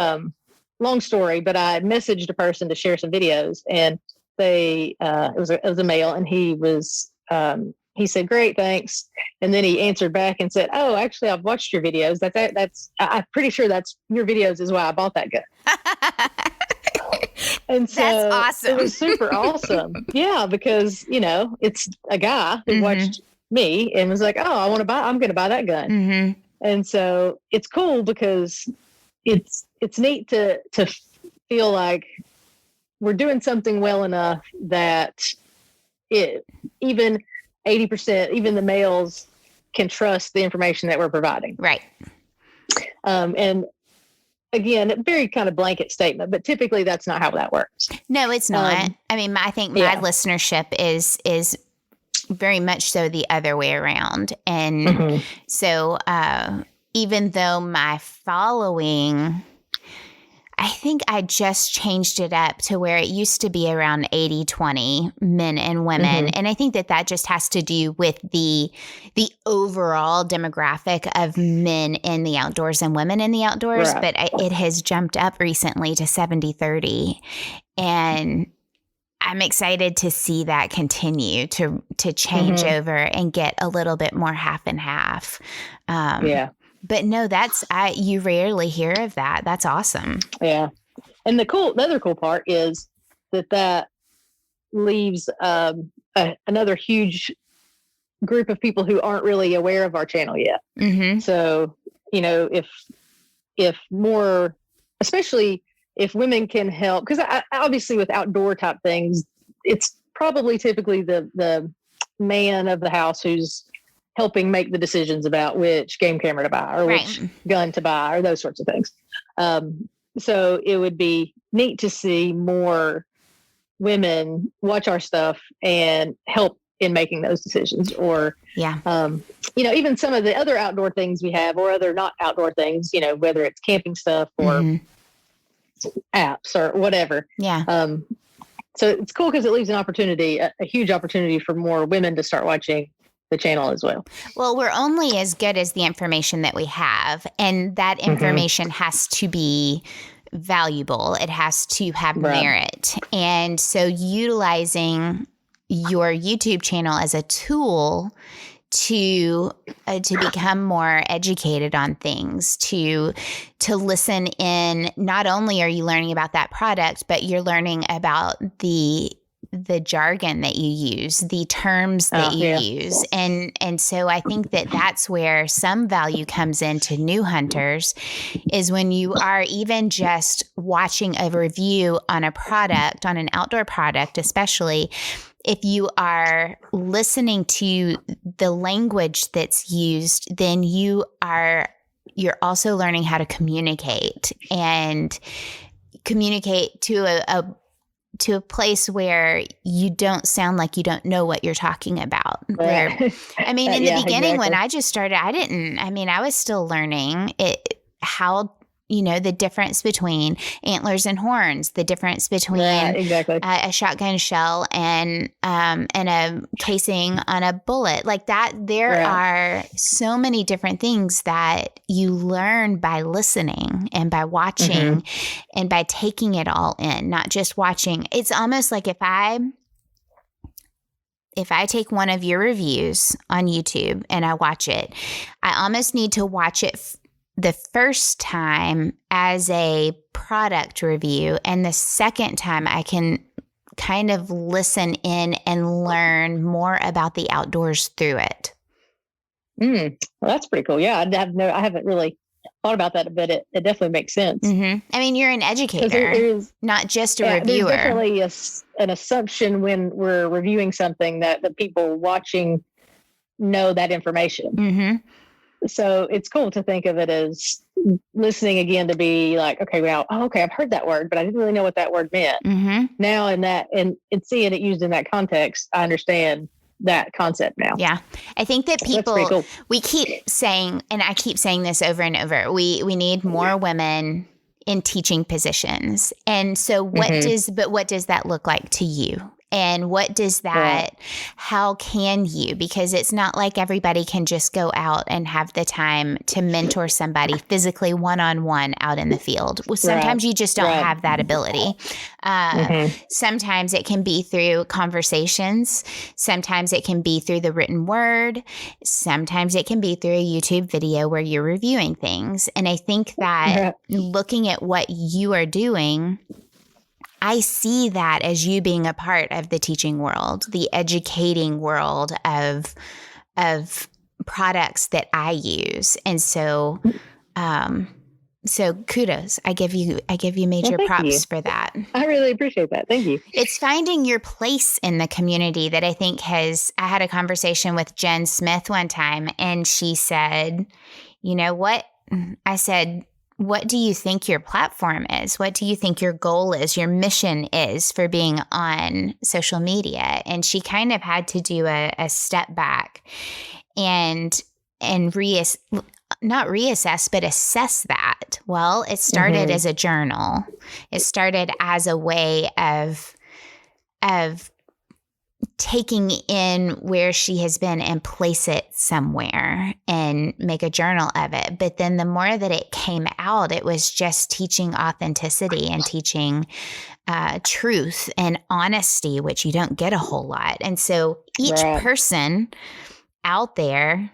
long story, but I messaged a person to share some videos, and it was a male, and he was he said, great, thanks. And then he answered back and said, oh, actually, I've watched your videos. I'm pretty sure that's your videos is why I bought that gun. And so that's awesome. It was super awesome. Yeah, because, it's a guy who watched me and was like, oh, I'm going to buy that gun. Mm-hmm. And so it's cool because it's neat to feel like we're doing something well enough that even 80%, even the males can trust the information that we're providing. Right. And again, a very kind of blanket statement, but typically that's not how that works. No, it's not. I mean, I think my listenership is very much so the other way around. And so even though my following, I think I just changed it up to where it used to be around 80-20 men and women. And I think that just has to do with the overall demographic of men in the outdoors and women in the outdoors. Right. But it has jumped up recently to 70-30. And I'm excited to see that continue to change over and get a little bit more half and half. But no, you rarely hear of that. That's awesome. Yeah. And the other cool part is that leaves another huge group of people who aren't really aware of our channel yet. So, if more, especially if women can help, because obviously with outdoor type things, it's probably typically the man of the house who's helping make the decisions about which game camera to buy or which gun to buy or those sorts of things. So it would be neat to see more women watch our stuff and help in making those decisions, or, even some of the other outdoor things we have or other not outdoor things, whether it's camping stuff or apps or whatever. Yeah. So it's cool because it leaves an opportunity, a huge opportunity for more women to start watching the channel as well. Well, we're only as good as the information that we have, and that information has to be valuable. It has to have merit. And so utilizing your YouTube channel as a tool to become more educated on things, to listen in, not only are you learning about that product, but you're learning about the jargon that you use, the terms that you use. And so I think that's where some value comes into new hunters, is when you are even just watching a review on a product, on an outdoor product, especially if you are listening to the language that's used, then you're also learning how to communicate to a place where you don't sound like you don't know what you're talking about. Where, I mean, in the beginning, when I just started, I was still learning how, the difference between antlers and horns, the difference between a shotgun shell and a casing on a bullet, like that. There are so many different things that you learn by listening and by watching and by taking it all in, not just watching. It's almost like if I take one of your reviews on YouTube and I watch it, I almost need to watch it the first time as a product review, and the second time I can kind of listen in and learn more about the outdoors through it. Well, that's pretty cool. Yeah, I haven't really thought about that, but it definitely makes sense. I mean, you're an educator, not just a reviewer. There's definitely an assumption when we're reviewing something that the people watching know that information. So it's cool to think of it as listening again, to be like, okay, I've heard that word, but I didn't really know what that word meant. Now and seeing it used in that context, I understand that concept now. Yeah. I think that people, we keep saying, and I keep saying this over and over, we need more women in teaching positions. And so what does that look like to you And what does that, how can you, because it's not like everybody can just go out and have the time to mentor somebody physically one-on-one out in the field. Well, sometimes you just don't have that ability. Sometimes it can be through conversations. Sometimes it can be through the written word. Sometimes it can be through a YouTube video where you're reviewing things. And I think that looking at what you are doing, I see that as you being a part of the teaching world, the educating world of products that I use. And so, so kudos. I give you major props for that. I really appreciate that. Thank you. It's finding your place in the community that I think I had a conversation with Jen Smith one time, and she said, you know what? I said, what do you think your platform is? What do you think your goal is, your mission is for being on social media? And she kind of had to do a step back and not reassess, but assess that. Well, it started as a journal. It started as a way of taking in where she has been and place it somewhere and make a journal of it. But then the more that it came out, it was just teaching authenticity and teaching truth and honesty, which you don't get a whole lot. And so each person out there,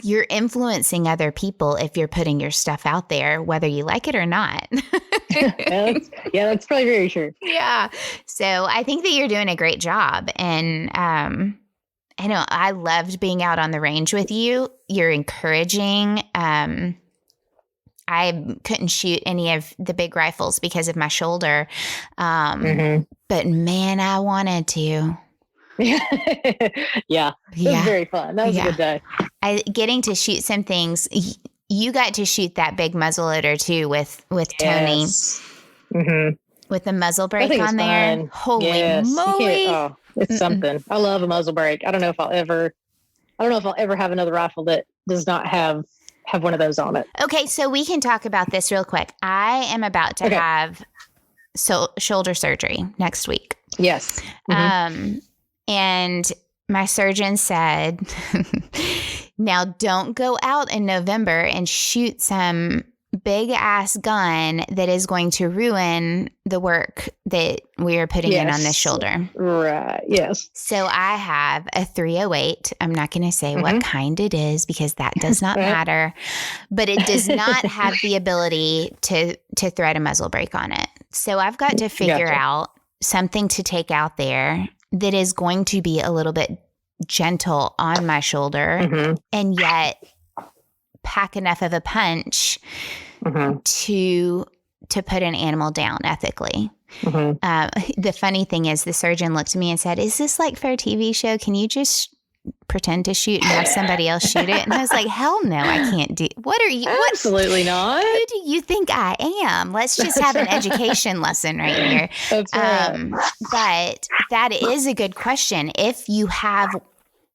you're influencing other people if you're putting your stuff out there, whether you like it or not. That's probably very true. Yeah. So I think that you're doing a great job. And I know I loved being out on the range with you. You're encouraging. I couldn't shoot any of the big rifles because of my shoulder. But man, I wanted to. It was very fun. That was a good day. Getting to shoot some things. You got to shoot that big muzzle loader too with Tony, with the muzzle brake on there. Fun. Holy moly! It's something. I love a muzzle brake. I don't know if I'll ever have another rifle that does not have one of those on it. Okay, so we can talk about this real quick. I am about to have shoulder surgery next week. Yes. And my surgeon said, now don't go out in November and shoot some big ass gun that is going to ruin the work that we are putting in on this shoulder. Right. Yes. So I have a 308. I'm not going to say what kind it is because that does not matter, but it does not have the ability to thread a muzzle brake on it. So I've got to figure out something to take out there that is going to be a little bit gentle on my shoulder and yet pack enough of a punch to put an animal down ethically. The funny thing is the surgeon looked at me and said, is this like for a TV show? Can you just pretend to shoot and have somebody else shoot it? And I was like, hell no, I can't do. What are you? Absolutely not. Who do you think I am? Let's just have an education lesson right here. That's right. But that is a good question. If you have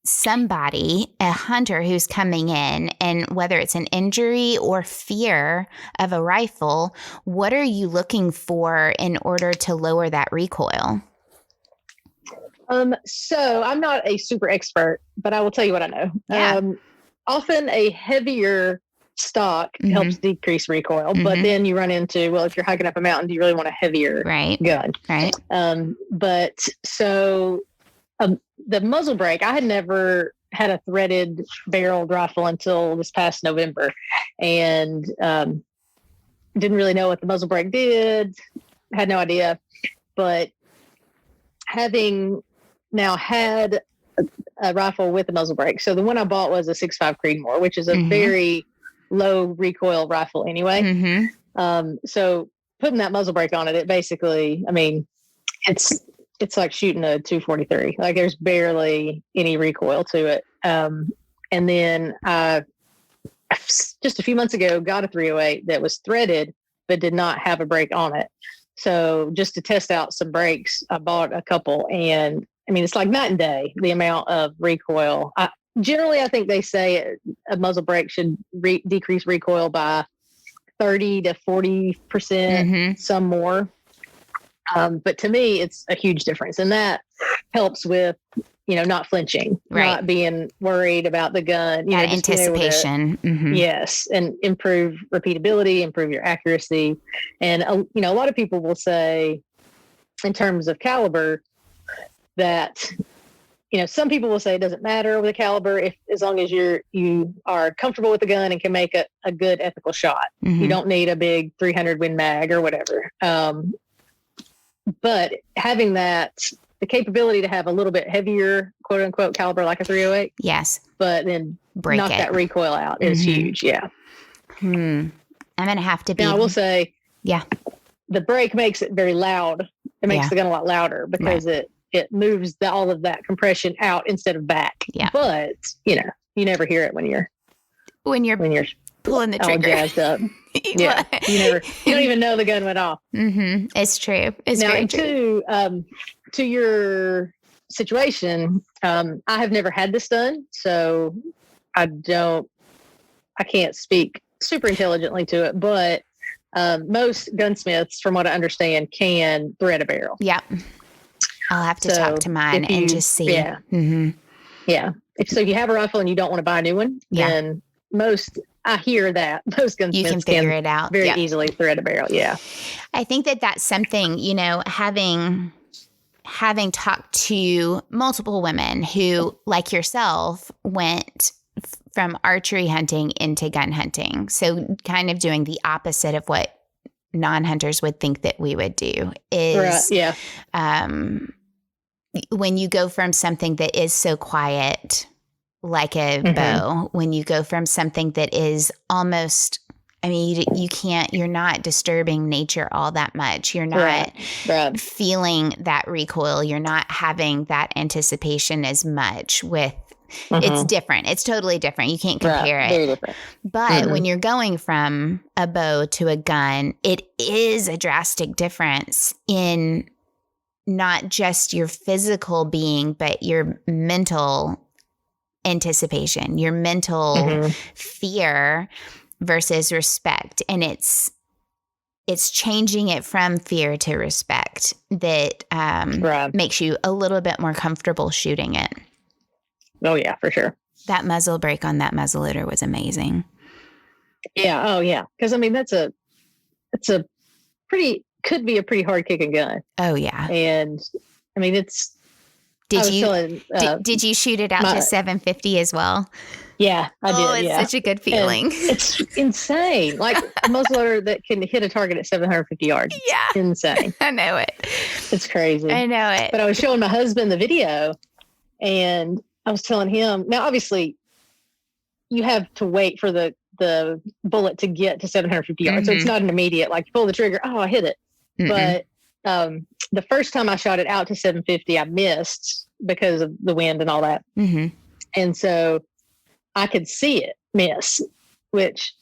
somebody, a hunter who's coming in, and whether it's an injury or fear of a rifle, what are you looking for in order to lower that recoil? So I'm not a super expert, but I will tell you what I know. Yeah. Often a heavier stock helps decrease recoil, but then you run into, well, if you're hiking up a mountain, do you really want a heavier gun? Right. But so the muzzle brake, I had never had a threaded barreled rifle until this past November, and didn't really know what the muzzle brake did, had no idea. But having now had a rifle with a muzzle brake, so the one I bought was a 6.5 Creedmoor, which is a very low recoil rifle anyway. So putting that muzzle brake on it, it basically, I mean, it's like shooting a 243. Like there's barely any recoil to it. And then just a few months ago, got a 308 that was threaded, but did not have a brake on it. So just to test out some brakes, I bought a couple, and I mean, it's like night and day, the amount of recoil. Generally, I think they say a muzzle brake should decrease recoil by 30 to 40%, some more. But to me, it's a huge difference. And that helps with, not flinching, not being worried about the gun, that just anticipation. Yes. And improve repeatability, improve your accuracy. And, a lot of people will say in terms of caliber that, some people will say it doesn't matter over the caliber as long as you are comfortable with the gun and can make a good ethical shot. You don't need a big 300 Win Mag or whatever. But having the capability to have a little bit heavier, quote unquote, caliber like a 308. Yes. But then knock that recoil out is huge. Yeah. I'm going to have to be. Now, I will say, yeah, the brake makes it very loud. It makes the gun a lot louder because it moves all of that compression out instead of back. Yeah. But, you never hear it when you're pulling the trigger. All jazzed up. Yeah. You don't even know the gun went off. It's true. It's now, very true. To your situation, I have never had this done, so I can't speak super intelligently to it, but most gunsmiths, from what I understand, can thread a barrel. Yep. I'll have to talk to mine and just see. Yeah. Yeah. So if you have a rifle and you don't want to buy a new one, then I hear that most gunsmiths you can figure it out very easily thread a barrel. Yeah. I think that's something, having talked to multiple women who, like yourself, went from archery hunting into gun hunting. So kind of doing the opposite of what non-hunters would think that we would do is when you go from something that is so quiet, like a bow, when you go from something that is almost, you're not disturbing nature all that much. You're not feeling that recoil. You're not having that anticipation as much with, it's different. It's totally different. You can't compare it. Very different. But when you're going from a bow to a gun, it is a drastic difference in not just your physical being, but your mental anticipation, your mental fear versus respect. And it's changing it from fear to respect that makes you a little bit more comfortable shooting it. Oh yeah, for sure. That muzzle brake on that muzzleloader was amazing. Yeah. Oh yeah. Because could be a pretty hard kicking gun. Oh yeah. And it's. Did you shoot it out to 750 as well? Yeah, I did. Oh, it's such a good feeling. And it's insane. Like a muzzleloader that can hit a target at 750 yards. Yeah. Insane. I know it. It's crazy. I know it. But I was showing my husband the video and I was telling him, now obviously you have to wait for the bullet to get to 750 yards. So it's not an immediate, like you pull the trigger, I hit it. But the first time I shot it out to 750, I missed because of the wind and all that. And so I could see it miss, which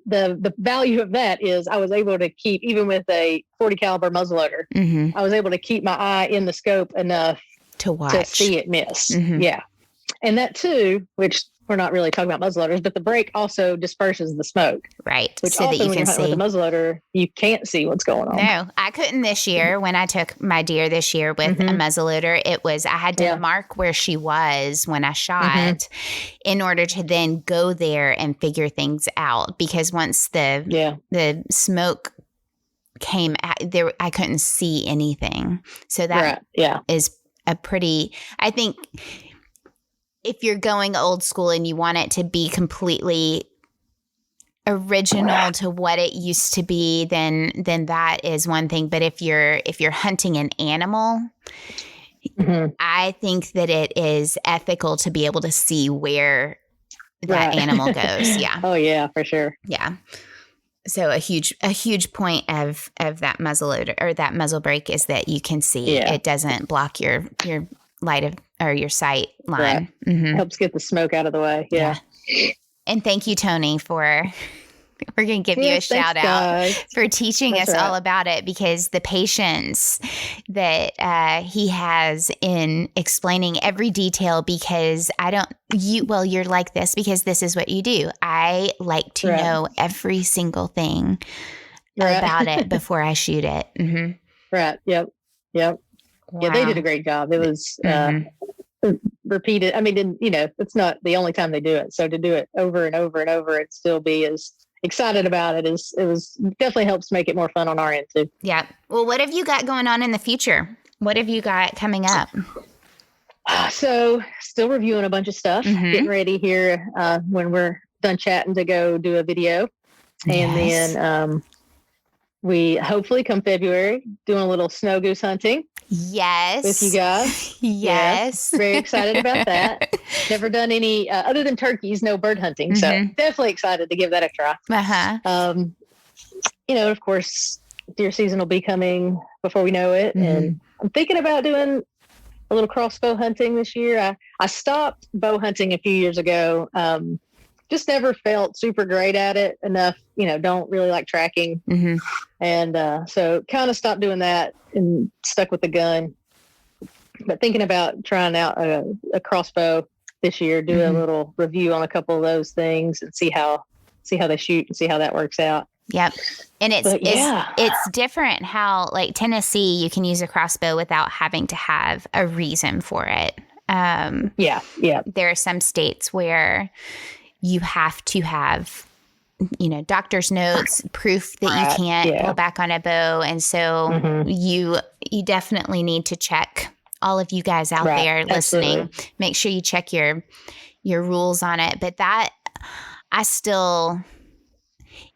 the value of that is I was able to keep, even with a 40 caliber muzzleloader, I was able to keep my eye in the scope enough to watch, to see it miss. Yeah. And that too, which we're not really talking about muzzleloaders, but the brake also disperses the smoke. Right. Which so often that you when can you're see. With a muzzleloader, you can't see what's going on. No, I couldn't this year. When I took my deer this year with a muzzleloader, I had to mark where she was when I shot in order to then go there and figure things out. Because once the smoke came out, there, I couldn't see anything. So that is a pretty, I think, if you're going old school and you want it to be completely original to what it used to be, then that is one thing. But if you're hunting an animal, I think that it is ethical to be able to see where that animal goes. Yeah. Oh yeah, for sure. Yeah. So a huge point of that muzzleloader or that muzzle brake is that you can see it doesn't block your light of or your sight line. Helps get the smoke out of the way. Yeah. And thank you, Tony, we're going to give you a shout out for teaching us all about it, because the patience that he has in explaining every detail, because you're like this because this is what you do. I like to know every single thing about it before I shoot it. Right. Yep. Yep. Wow. Yeah, they did a great job. It was repeated. I mean, it's not the only time they do it. So to do it over and over and over and still be as excited about it was definitely helps make it more fun on our end too. Yeah. Well, what have you got going on in the future? What have you got coming up? So still reviewing a bunch of stuff, getting ready here when we're done chatting to go do a video. And then we hopefully come February doing a little snow goose hunting. Yes. With you guys. Yes. Very excited about that. Never done any, other than turkeys, no bird hunting. So definitely excited to give that a try. Of course, deer season will be coming before we know it. And I'm thinking about doing a little crossbow hunting this year. I stopped bow hunting a few years ago. Just never felt super great at it enough, don't really like tracking. And so kind of stopped doing that and stuck with the gun. But thinking about trying out a crossbow this year, do a little review on a couple of those things and see how they shoot and see how that works out. Yep. And it's different how, like Tennessee, you can use a crossbow without having to have a reason for it. There are some states where you have to have, doctor's notes, proof that you can't pull back on a bow. And so you definitely need to check, all of you guys out there listening, absolutely. Make sure you check your rules on it. But that I still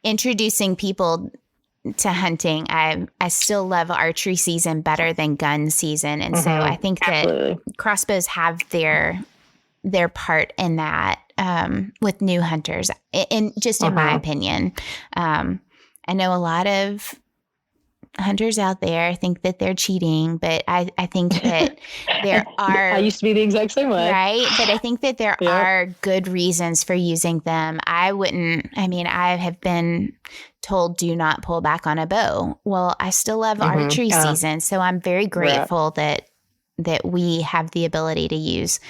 introducing people to hunting. I still love archery season better than gun season. And so I think that crossbows have their part in that with new hunters, in my opinion. I know a lot of hunters out there think that they're cheating, but I think that there are... I used to be the exact same way. Right? But I think that there are good reasons for using them. I have been told do not pull back on a bow. Well, I still love archery season, so I'm very grateful that we have the ability to use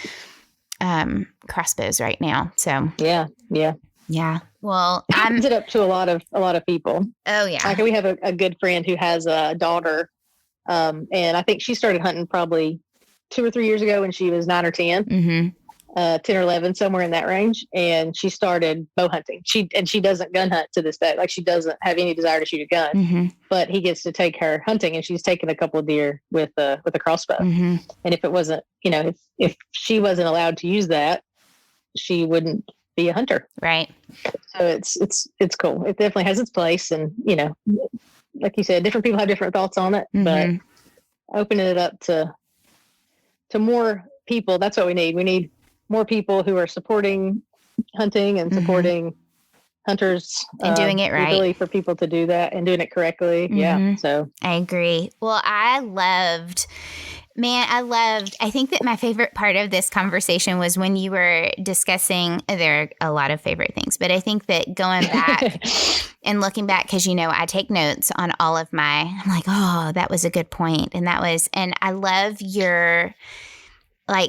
crossbows right now. So yeah. Well, I it up to a lot of people. Oh yeah. Like we have a good friend who has a daughter, and I think she started hunting probably 2 or 3 years ago when she was 9 or 10, 10 or 11, somewhere in that range. And she started bow hunting. She doesn't gun hunt to this day. Like she doesn't have any desire to shoot a gun, but he gets to take her hunting, and she's taken a couple of deer with a crossbow. And if it wasn't, if she wasn't allowed to use that, she wouldn't be a hunter. Right. So it's cool. It definitely has its place. And, like you said, different people have different thoughts on it, but opening it up to more people, that's what we need. We need more people who are supporting hunting and supporting hunters and doing it right. Ability for people to do that and doing it correctly. Yeah. So I agree. Well, I think that my favorite part of this conversation was when you were discussing, there are a lot of favorite things, but I think that going back and looking back, because, I take notes on all of I'm like, oh, that was a good point. And I love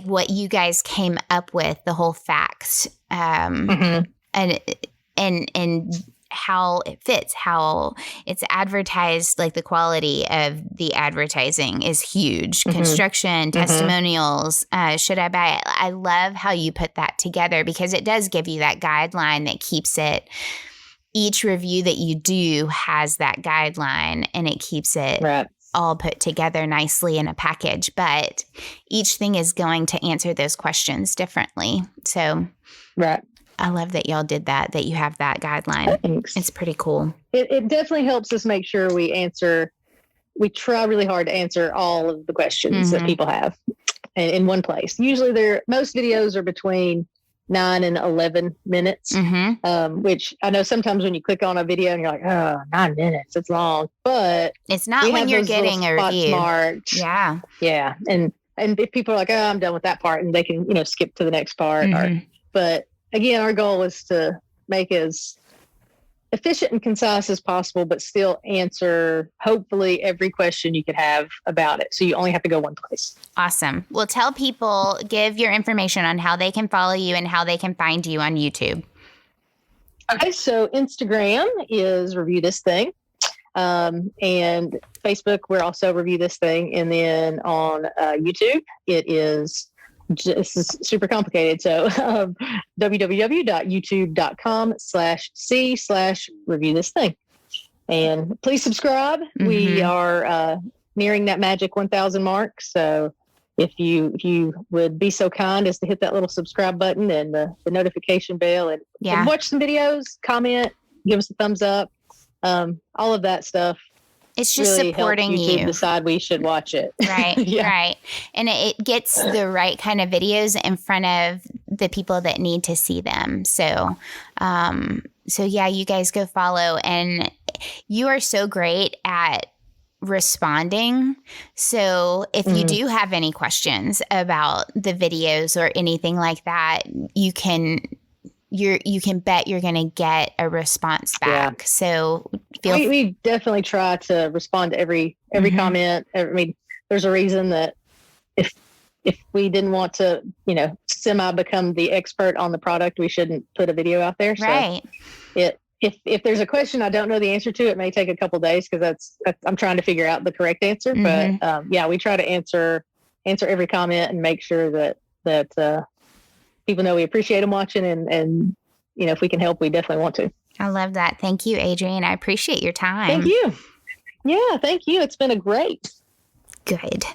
what you guys came up with, the whole facts, and how it fits, how it's advertised, like the quality of the advertising is huge. Construction, testimonials, should I buy it? I love how you put that together, because it does give you that guideline that keeps it. Each review that you do has that guideline, and it keeps it all put together nicely in a package. But each thing is going to answer those questions differently. So I love that y'all did that you have that guideline. Thanks. It's pretty cool. It definitely helps us make sure we try really hard to answer all of the questions that people have in one place. Usually most videos are between 9 and 11 minutes, which I know sometimes when you click on a video and you're like, oh, 9 minutes, it's long, but it's not when you're getting a review. Marked. Yeah. And if people are like, oh, I'm done with that part, and they can, skip to the next part. But again, our goal is to make as efficient and concise as possible, but still answer hopefully every question you could have about it. So you only have to go one place. Awesome. Well, tell people, give your information on how they can follow you and how they can find you on YouTube. Okay. So Instagram is Review This Thing. And Facebook, we're also Review This Thing. And then on YouTube, it is this is super complicated. So www.youtube.com/C/Review This Thing. And please subscribe. Mm-hmm. We are nearing that magic 1,000 mark. So if you would be so kind as to hit that little subscribe button and the notification bell and watch some videos, comment, give us a thumbs up, all of that stuff. It's just really supporting you. Decide we should watch it. Right, right. And it gets the right kind of videos in front of the people that need to see them. So, yeah, you guys go follow. And you are so great at responding. So if you do have any questions about the videos or anything like that, you can bet you're going to get a response back. Yeah. So we definitely try to respond to every comment. I mean, there's a reason that if we didn't want to, semi become the expert on the product, we shouldn't put a video out there. Right. So if there's a question I don't know the answer to, it may take a couple of days because I'm trying to figure out the correct answer. But we try to answer every comment and make sure that people know we appreciate them watching, and if we can help, we definitely want to. I love that. Thank you, Adrian. I appreciate your time. Thank you. Yeah, thank you. It's been a great. Good.